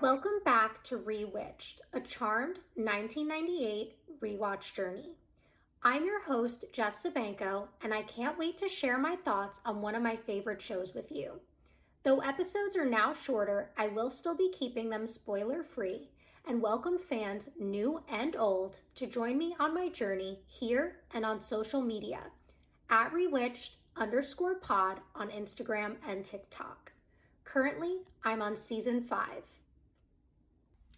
Welcome back to Rewitched, a charmed 1998 rewatch journey. I'm your host, Jess Sabanko, and I can't wait to share my thoughts on one of my favorite shows with you. Though episodes are now shorter, I will still be keeping them spoiler-free and welcome fans new and old to join me on my journey here and on social media at Rewitched_pod on Instagram and TikTok. Currently, I'm on season 5.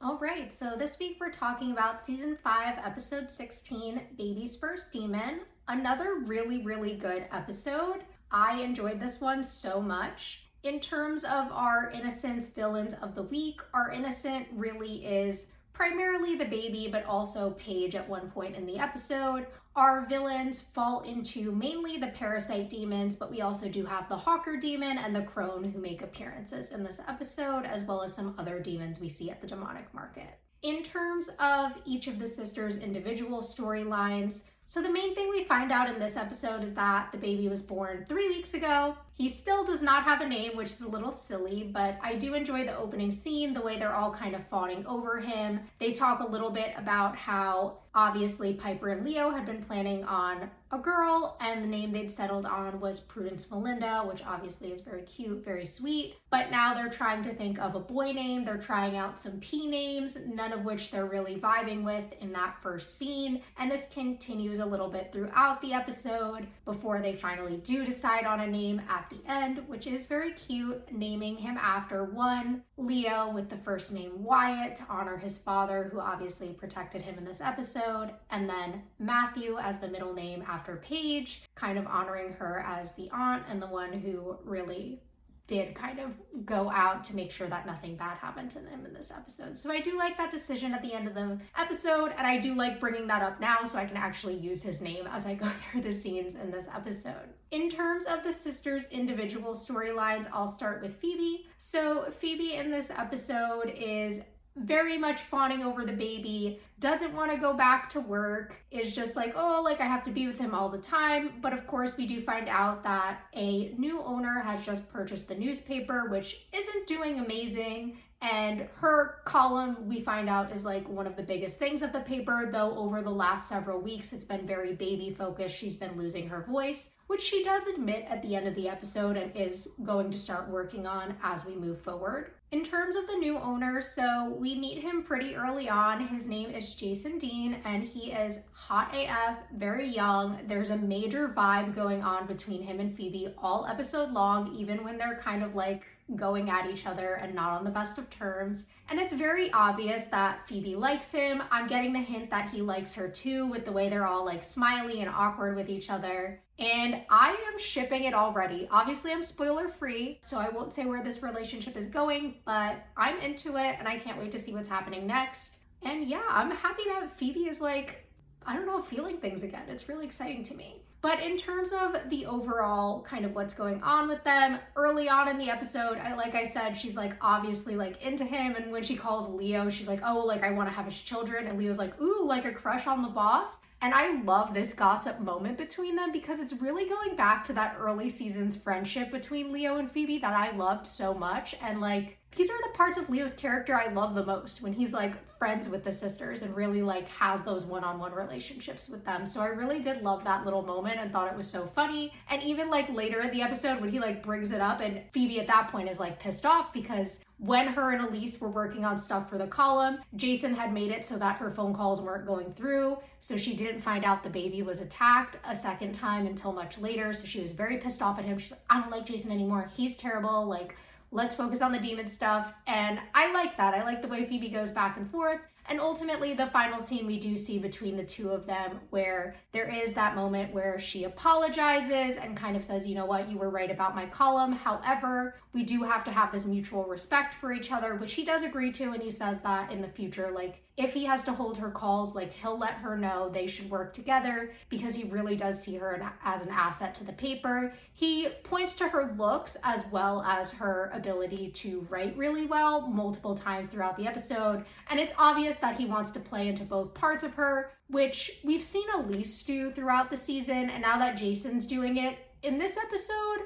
All right, so this week we're talking about season 5, episode 16, Baby's First Demon. Another really good episode. I enjoyed this one so much. In terms of our Innocence villains of the week, our innocent really is primarily the baby, but also Paige at one point in the episode. Our villains fall into mainly the parasite demons, but we also do have the Hawker demon and the crone who make appearances in this episode, as well as some other demons we see at the demonic market. In terms of each of the sisters' individual storylines, so the main thing we find out in this episode is that the baby was born 3 weeks ago. He still does not have a name, which is a little silly, but I do enjoy the opening scene, the way they're all kind of fawning over him. They talk a little bit about how obviously Piper and Leo had been planning on a girl, and the name they'd settled on was Prudence Melinda, which obviously is very cute, very sweet. But now they're trying to think of a boy name. They're trying out some P names, none of which they're really vibing with in that first scene. And this continues a little bit throughout the episode before they finally do decide on a name at the end, which is very cute, naming him after one, Leo with the first name Wyatt to honor his father, who obviously protected him in this episode, and then Matthew as the middle name after Paige, kind of honoring her as the aunt and the one who really did kind of go out to make sure that nothing bad happened to them in this episode. So I do like that decision at the end of the episode, and I do like bringing that up now so I can actually use his name as I go through the scenes in this episode. In terms of the sisters' individual storylines, I'll start with Phoebe. So Phoebe in this episode is very much fawning over the baby, doesn't want to go back to work, is just like, oh, like I have to be with him all the time. But of course, we do find out that a new owner has just purchased the newspaper, which isn't doing amazing. And her column, we find out, is like one of the biggest things of the paper, though over the last several weeks, it's been very baby focused. She's been losing her voice, which she does admit at the end of the episode and is going to start working on as we move forward. In terms of the new owner, so we meet him pretty early on. His name is Jason Dean, and he is hot AF, very young. There's a major vibe going on between him and Phoebe all episode long, even when they're kind of like going at each other and not on the best of terms. And it's very obvious that Phoebe likes him. I'm getting the hint that he likes her too, with the way they're all like smiley and awkward with each other. And I am shipping it already. Obviously, I'm spoiler free, so I won't say where this relationship is going, but I'm into it and I can't wait to see what's happening next. And yeah, I'm happy that Phoebe is like, I don't know, feeling things again. It's really exciting to me. But in terms of the overall kind of what's going on with them, early on in the episode, like I said, she's like obviously like into him. And when she calls Leo, she's like, oh, like I want to have his children. And Leo's like, ooh, like a crush on the boss. And I love this gossip moment between them because it's really going back to that early season's friendship between Leo and Phoebe that I loved so much. And like, these are the parts of Leo's character I love the most, when he's like friends with the sisters and really like has those one-on-one relationships with them. So I really did love that little moment and thought it was so funny. And even like later in the episode when he like brings it up, and Phoebe at that point is like pissed off because when her and Elise were working on stuff for the column, Jason had made it so that her phone calls weren't going through. So she didn't find out the baby was attacked a second time until much later. So she was very pissed off at him. She's like, I don't like Jason anymore. He's terrible. Like, let's focus on the demon stuff. And I like that. I like the way Phoebe goes back and forth. And ultimately, the final scene we do see between the two of them, where there is that moment where she apologizes and kind of says, you know what, you were right about my column. However, we do have to have this mutual respect for each other, which he does agree to. And he says that in the future, like, if he has to hold her calls, like, he'll let her know they should work together because he really does see her as an asset to the paper. He points to her looks as well as her ability to write really well multiple times throughout the episode. And it's obvious that he wants to play into both parts of her, which we've seen Elise do throughout the season. And now that Jason's doing it in this episode,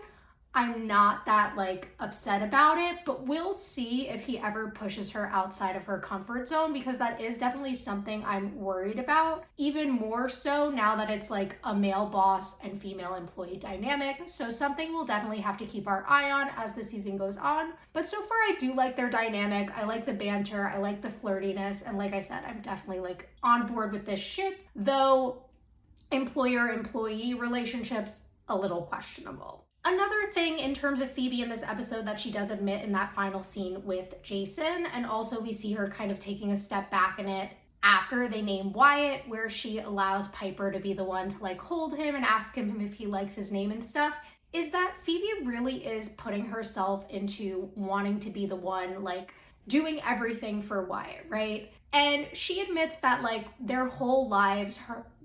I'm not that like upset about it, but we'll see if he ever pushes her outside of her comfort zone, because that is definitely something I'm worried about, even more so now that it's like a male boss and female employee dynamic. So something we'll definitely have to keep our eye on as the season goes on. But so far I do like their dynamic. I like the banter, I like the flirtiness, and like I said, I'm definitely like on board with this ship, though employer-employee relationships a little questionable. Another thing in terms of Phoebe in this episode that she does admit in that final scene with Jason, and also we see her kind of taking a step back in it after they name Wyatt, where she allows Piper to be the one to like hold him and ask him if he likes his name and stuff, is that Phoebe really is putting herself into wanting to be the one like doing everything for Wyatt, right? And she admits that like their whole lives,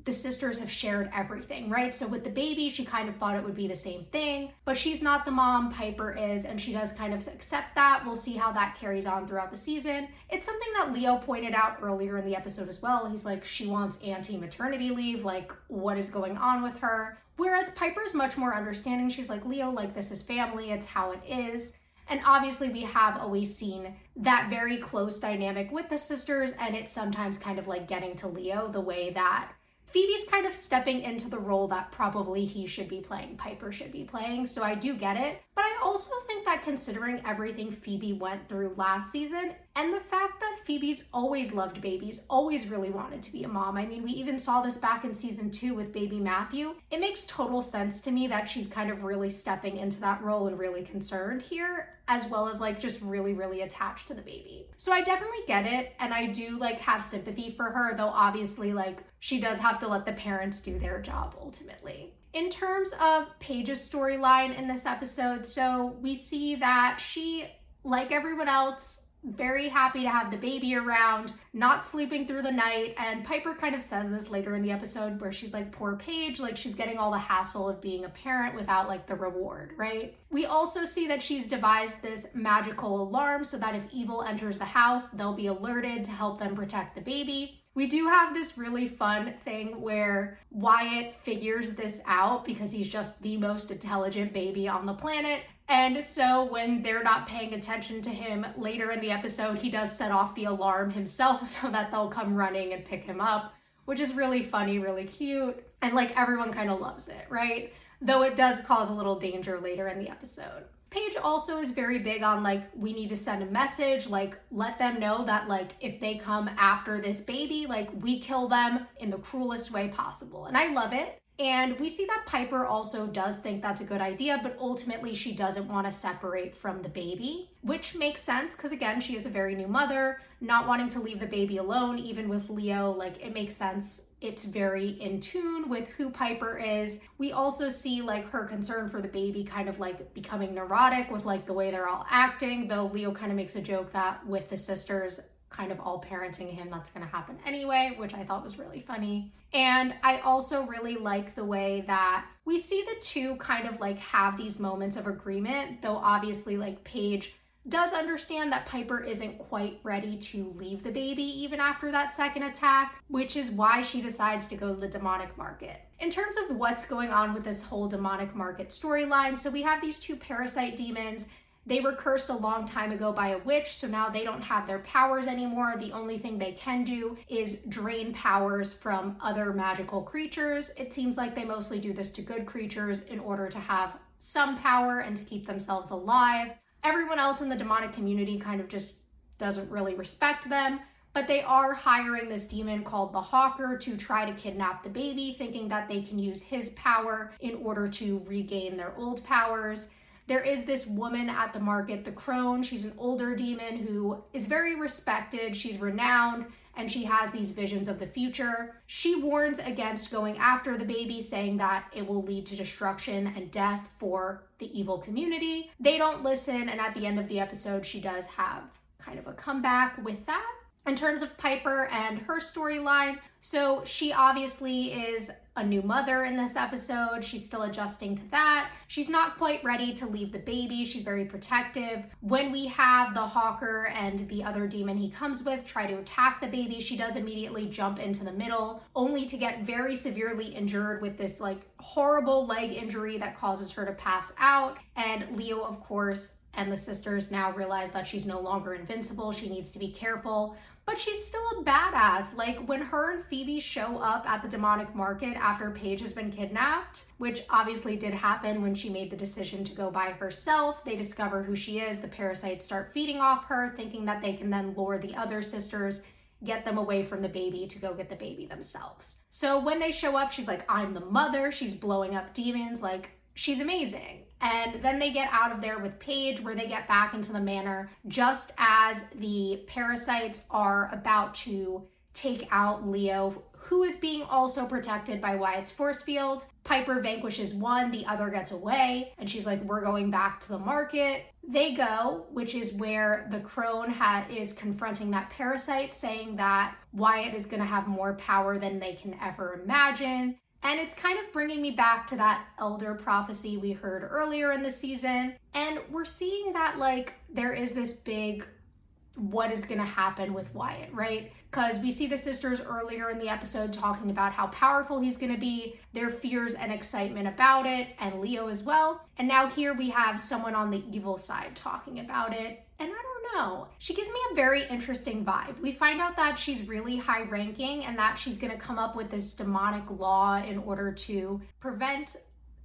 the sisters have shared everything, right? So with the baby, she kind of thought it would be the same thing, but she's not the mom, Piper is, and she does kind of accept that. We'll see how that carries on throughout the season. It's something that Leo pointed out earlier in the episode as well. He's like, she wants anti-maternity leave, like what is going on with her? Whereas Piper's much more understanding. She's like, Leo, like this is family, it's how it is. And obviously we have always seen that very close dynamic with the sisters, and it's sometimes kind of like getting to Leo the way that Phoebe's kind of stepping into the role that probably he should be playing, Piper should be playing, so I do get it. But I also think that considering everything Phoebe went through last season, and the fact that Phoebe's always loved babies, always really wanted to be a mom. I mean, we even saw this back in season 2 with baby Matthew. It makes total sense to me that she's kind of really stepping into that role and really concerned here, as well as like just really, really attached to the baby. So I definitely get it, and I do like have sympathy for her, though obviously like she does have to let the parents do their job ultimately. In terms of Paige's storyline in this episode, so we see that she, like everyone else, very happy to have the baby around, not sleeping through the night, and Piper kind of says this later in the episode where she's like, poor Paige, like she's getting all the hassle of being a parent without like the reward, right? We also see that she's devised this magical alarm so that if evil enters the house, they'll be alerted to help them protect the baby. We do have this really fun thing where Wyatt figures this out because he's just the most intelligent baby on the planet. And so when they're not paying attention to him later in the episode, he does set off the alarm himself so that they'll come running and pick him up, which is really funny, really cute. And like everyone kind of loves it, right? Though it does cause a little danger later in the episode. Paige also is very big on like, we need to send a message, like let them know that like if they come after this baby, like we kill them in the cruelest way possible. And I love it. And we see that Piper also does think that's a good idea, but ultimately she doesn't want to separate from the baby, which makes sense because again, she is a very new mother, not wanting to leave the baby alone, even with Leo, like it makes sense. It's very in tune with who Piper is. We also see like her concern for the baby kind of like becoming neurotic with like the way they're all acting, though Leo kind of makes a joke that with the sisters kind of all parenting him, that's going to happen anyway, which I thought was really funny. And I also really like the way that we see the two kind of like have these moments of agreement, though obviously like Paige does understand that Piper isn't quite ready to leave the baby even after that second attack, which is why she decides to go to the demonic market. In terms of what's going on with this whole demonic market storyline, so we have these two parasite demons. They were cursed a long time ago by a witch, so now they don't have their powers anymore. The only thing they can do is drain powers from other magical creatures. It seems like they mostly do this to good creatures in order to have some power and to keep themselves alive. Everyone else in the demonic community kind of just doesn't really respect them, but they are hiring this demon called the Hawker to try to kidnap the baby, thinking that they can use his power in order to regain their old powers. There is this woman at the market, the crone. She's an older demon who is very respected. She's renowned, and she has these visions of the future. She warns against going after the baby, saying that it will lead to destruction and death for the evil community. They don't listen, and at the end of the episode, she does have kind of a comeback with that. In terms of Piper and her storyline, so she obviously is a new mother in this episode. She's still adjusting to that. She's not quite ready to leave the baby. She's very protective. When we have the Hawker and the other demon he comes with try to attack the baby, she does immediately jump into the middle, only to get very severely injured with this like horrible leg injury that causes her to pass out. And Leo, of course, and the sisters now realize that she's no longer invincible. She needs to be careful, but she's still a badass. Like when her and Phoebe show up at the demonic market after Paige has been kidnapped, which obviously did happen when she made the decision to go by herself. They discover who she is. The parasites start feeding off her, thinking that they can then lure the other sisters, get them away from the baby to go get the baby themselves. So when they show up, she's like, I'm the mother. She's blowing up demons. Like, she's amazing. And then they get out of there with Paige, where they get back into the manor just as the parasites are about to take out Leo, who is being also protected by Wyatt's force field. Piper vanquishes one, the other gets away, and she's like, we're going back to the market. They go, which is where the crone is confronting that parasite, saying that Wyatt is going to have more power than they can ever imagine. And it's kind of bringing me back to that elder prophecy we heard earlier in the season. And we're seeing that like there is this big what is going to happen with Wyatt, right? Because we see the sisters earlier in the episode talking about how powerful he's going to be, their fears and excitement about it, and Leo as well. And now here we have someone on the evil side talking about it. And I don't know. She gives me a very interesting vibe. We find out that she's really high ranking and that she's going to come up with this demonic law in order to prevent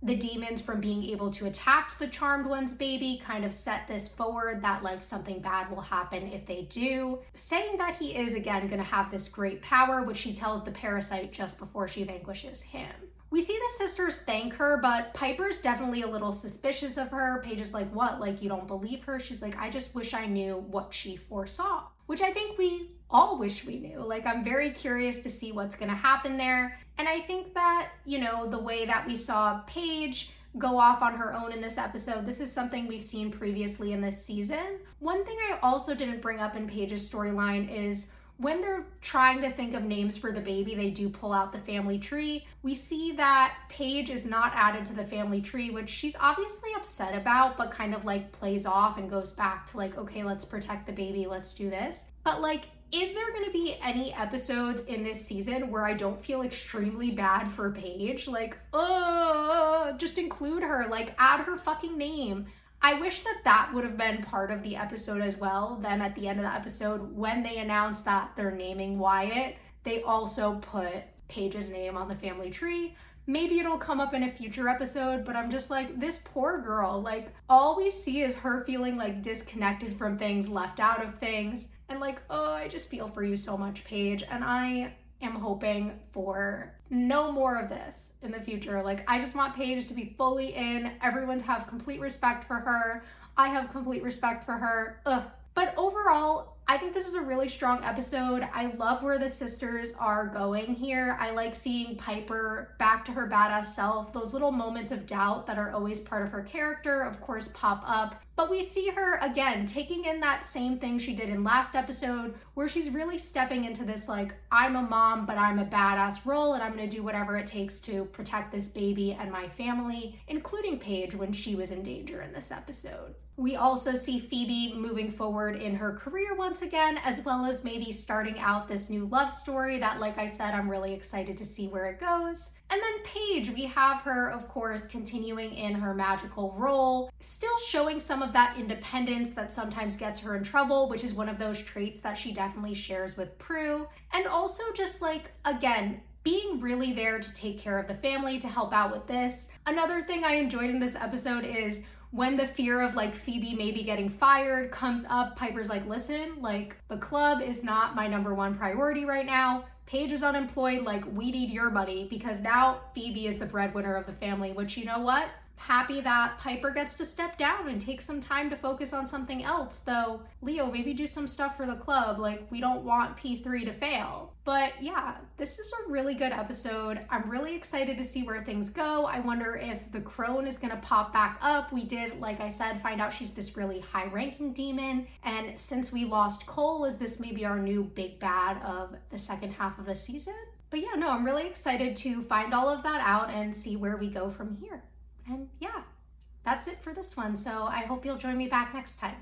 the demons from being able to attack the Charmed One's baby, kind of set this forward that like something bad will happen if they do. Saying that he is again going to have this great power, which she tells the parasite just before she vanquishes him. We see the sisters thank her, but Piper's definitely a little suspicious of her. Paige is like, what? Like, you don't believe her? She's like, I just wish I knew what she foresaw. Which I think we all wish we knew. Like, I'm very curious to see what's going to happen there. And I think that, you know, the way that we saw Paige go off on her own in this episode, this is something we've seen previously in this season. One thing I also didn't bring up in Paige's storyline is when they're trying to think of names for the baby, they do pull out the family tree. We see that Paige is not added to the family tree, which she's obviously upset about, but kind of like plays off and goes back to like, okay, let's protect the baby, let's do this. But like, is there going to be any episodes in this season where I don't feel extremely bad for Paige? Like, just include her, like add her fucking name. I wish that would have been part of the episode as well. Them at the end of the episode, when they announced that they're naming Wyatt, they also put Paige's name on the family tree. Maybe it'll come up in a future episode, but I'm just like, this poor girl, like all we see is her feeling like disconnected from things, left out of things. And like, oh, I just feel for you so much, Paige. And I am hoping for no more of this in the future. Like, I just want Paige to be fully in, everyone to have complete respect for her. I have complete respect for her. But overall, I think this is a really strong episode. I love where the sisters are going here. I like seeing Piper back to her badass self. Those little moments of doubt that are always part of her character, of course, pop up. But we see her, again, taking in that same thing she did in last episode, where she's really stepping into this, like, I'm a mom, but I'm a badass role, and I'm going to do whatever it takes to protect this baby and my family, including Paige when she was in danger in this episode. We also see Phoebe moving forward in her career once again, as well as maybe starting out this new love story that, like I said, I'm really excited to see where it goes. And then Paige, we have her, of course, continuing in her magical role, still showing some of that independence that sometimes gets her in trouble, which is one of those traits that she definitely shares with Prue. And also just like, again, being really there to take care of the family, to help out with this. Another thing I enjoyed in this episode is when the fear of like Phoebe maybe getting fired comes up, Piper's like, listen, like the club is not my number one priority right now. Paige is unemployed, like we need your money, because now Phoebe is the breadwinner of the family, which, you know what? Happy that Piper gets to step down and take some time to focus on something else, though Leo, maybe do some stuff for the club, like we don't want P3 to fail. But yeah, this is a really good episode. I'm really excited to see where things go. I wonder if the crone is gonna pop back up. We did, like I said, find out she's this really high-ranking demon, and since we lost Cole, is this maybe our new big bad of the second half of the season? But yeah, no, I'm really excited to find all of that out and see where we go from here. And yeah, that's it for this one. So I hope you'll join me back next time.